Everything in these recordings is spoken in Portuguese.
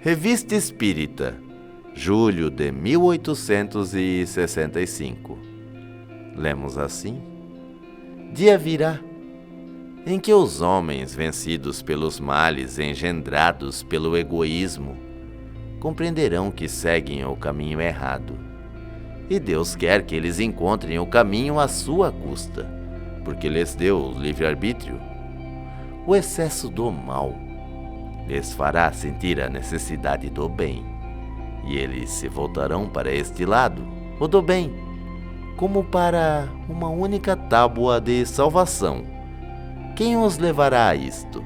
Revista Espírita, julho de 1865. Lemos assim: dia virá em que os homens, vencidos pelos males engendrados pelo egoísmo, compreenderão que seguem o caminho errado. E Deus quer que eles encontrem o caminho à sua custa, porque lhes deu o livre-arbítrio. O excesso do mal lhes fará sentir a necessidade do bem, e eles se voltarão para este lado, o do bem, como para uma única tábua de salvação. Quem os levará a isto?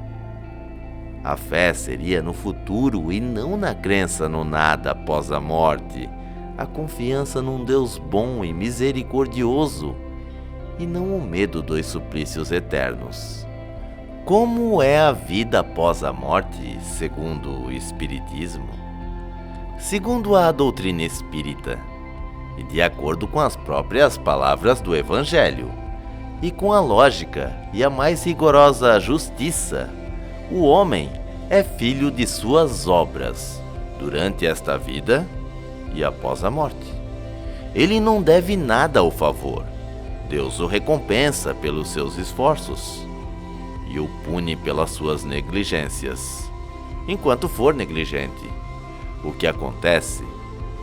A fé seria no futuro e não na crença no nada após a morte, a confiança num Deus bom e misericordioso, e não o medo dos suplícios eternos. Como é a vida após a morte, segundo o Espiritismo? Segundo a doutrina espírita, e de acordo com as próprias palavras do Evangelho, e com a lógica e a mais rigorosa justiça, o homem é filho de suas obras, durante esta vida e após a morte. Ele não deve nada ao favor. Deus o recompensa pelos seus esforços e o pune pelas suas negligências, enquanto for negligente. O que acontece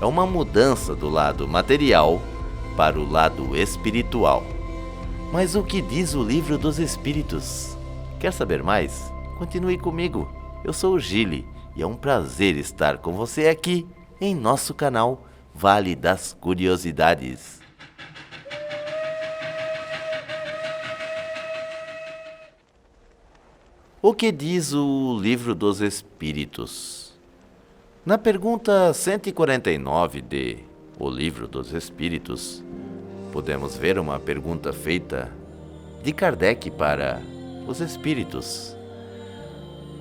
é uma mudança do lado material para o lado espiritual. Mas o que diz o Livro dos Espíritos? Quer saber mais? Continue comigo. Eu sou o Gili e é um prazer estar com você aqui em nosso canal Vale das Curiosidades. O que diz o Livro dos Espíritos? Na pergunta 149 de O Livro dos Espíritos, podemos ver uma pergunta feita de Kardec para os espíritos.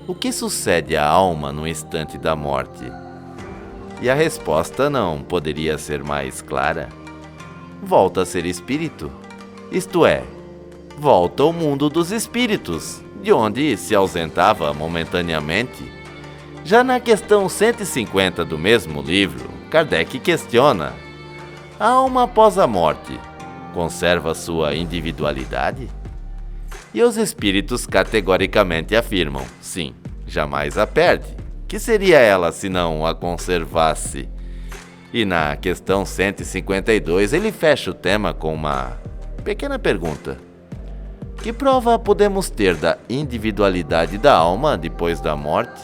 O que sucede à alma no instante da morte? E a resposta não poderia ser mais clara. Volta a ser espírito, isto é, volta ao mundo dos espíritos, de onde se ausentava momentaneamente. Já na questão 150 do mesmo livro, Kardec questiona: a alma após a morte conserva sua individualidade? E os espíritos categoricamente afirmam: sim, jamais a perde. Que seria ela se não a conservasse? E na questão 152 ele fecha o tema com uma pequena pergunta: que prova podemos ter da individualidade da alma depois da morte?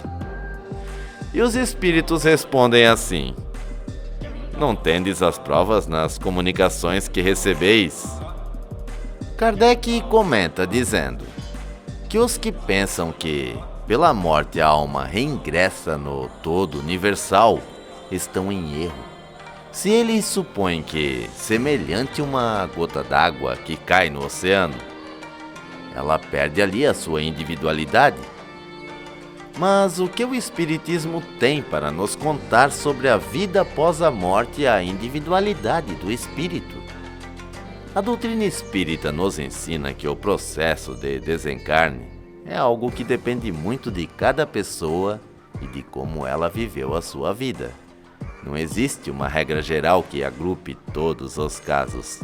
E os espíritos respondem assim: não tendes as provas nas comunicações que recebeis? Kardec comenta dizendo que os que pensam que pela morte a alma reingressa no todo universal estão em erro. Se eles supõem que, semelhante a uma gota d'água que cai no oceano, ela perde ali a sua individualidade. Mas o que o Espiritismo tem para nos contar sobre a vida após a morte e a individualidade do espírito? A doutrina espírita nos ensina que o processo de desencarne é algo que depende muito de cada pessoa e de como ela viveu a sua vida. Não existe uma regra geral que agrupe todos os casos.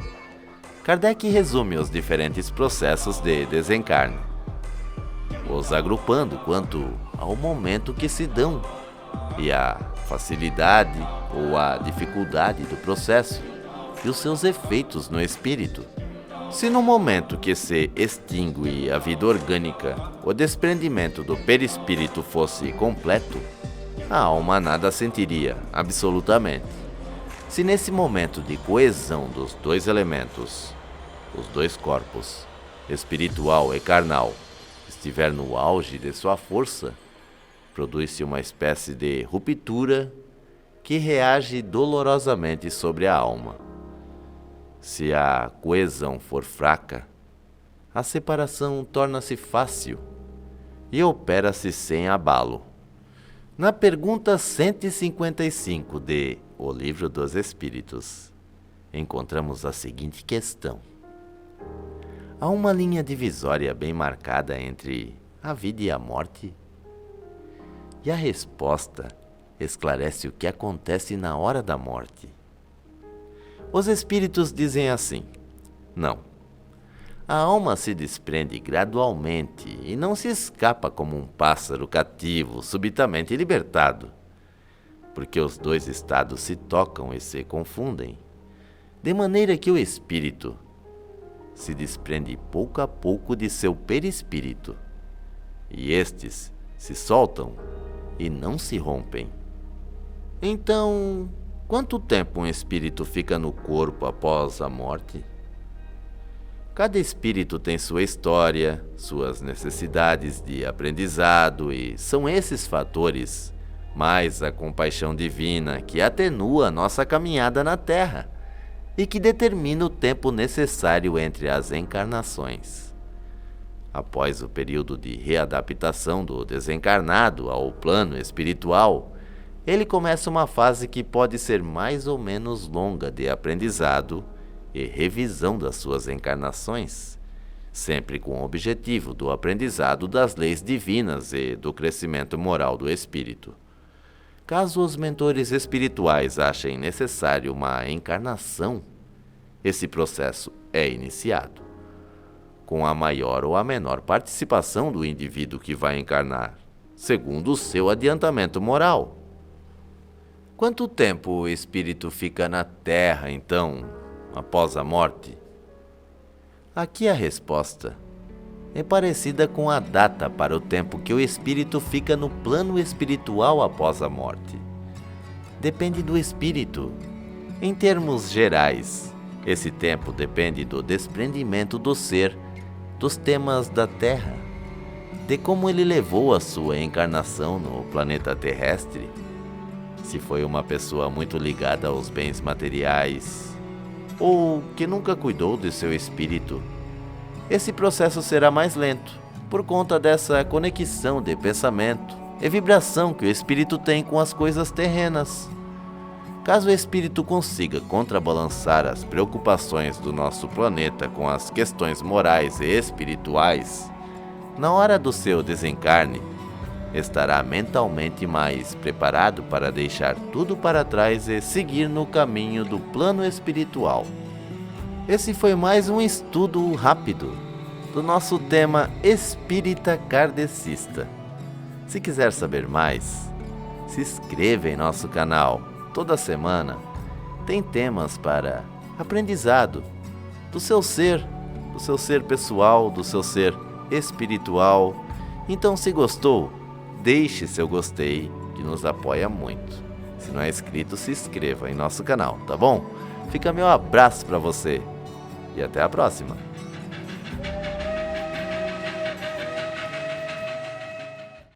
Kardec resume os diferentes processos de desencarne, os agrupando quanto ao momento que se dão e a facilidade ou a dificuldade do processo e os seus efeitos no espírito. Se no momento que se extingue a vida orgânica, o desprendimento do perispírito fosse completo, a alma nada sentiria, absolutamente. Se nesse momento de coesão dos dois elementos, os dois corpos, espiritual e carnal, estiver no auge de sua força, produz-se uma espécie de ruptura que reage dolorosamente sobre a alma. Se a coesão for fraca, a separação torna-se fácil e opera-se sem abalo. Na pergunta 155 de O Livro dos Espíritos, encontramos a seguinte questão: há uma linha divisória bem marcada entre a vida e a morte? E a resposta esclarece o que acontece na hora da morte. Os espíritos dizem assim: não. A alma se desprende gradualmente e não se escapa como um pássaro cativo subitamente libertado, porque os dois estados se tocam e se confundem, de maneira que o espírito se desprende pouco a pouco de seu perispírito, e estes se soltam e não se rompem. Então, quanto tempo um espírito fica no corpo após a morte? Cada espírito tem sua história, suas necessidades de aprendizado, e são esses fatores, mais a compaixão divina, que atenua nossa caminhada na Terra e que determina o tempo necessário entre as encarnações. Após o período de readaptação do desencarnado ao plano espiritual, ele começa uma fase que pode ser mais ou menos longa de aprendizado e revisão das suas encarnações, sempre com o objetivo do aprendizado das leis divinas e do crescimento moral do espírito. Caso os mentores espirituais achem necessário uma encarnação, esse processo é iniciado, com a maior ou a menor participação do indivíduo que vai encarnar, segundo o seu adiantamento moral. Quanto tempo o espírito fica na Terra, então, após a morte? Aqui a resposta é parecida com a data para o tempo que o espírito fica no plano espiritual após a morte. Depende do espírito. Em termos gerais, esse tempo depende do desprendimento do ser dos temas da Terra, de como ele levou a sua encarnação no planeta terrestre. Se foi uma pessoa muito ligada aos bens materiais, ou que nunca cuidou de seu espírito, esse processo será mais lento, por conta dessa conexão de pensamento e vibração que o espírito tem com as coisas terrenas. Caso o espírito consiga contrabalançar as preocupações do nosso planeta com as questões morais e espirituais, na hora do seu desencarne, estará mentalmente mais preparado para deixar tudo para trás e seguir no caminho do plano espiritual. Esse foi mais um estudo rápido do nosso tema espírita kardecista. Se quiser saber mais, se inscreva em nosso canal. Toda semana tem temas para aprendizado do seu ser pessoal, do seu ser espiritual. Então, se gostou, deixe seu gostei, que nos apoia muito. Se não é inscrito, se inscreva em nosso canal, tá bom? Fica meu abraço para você e até a próxima.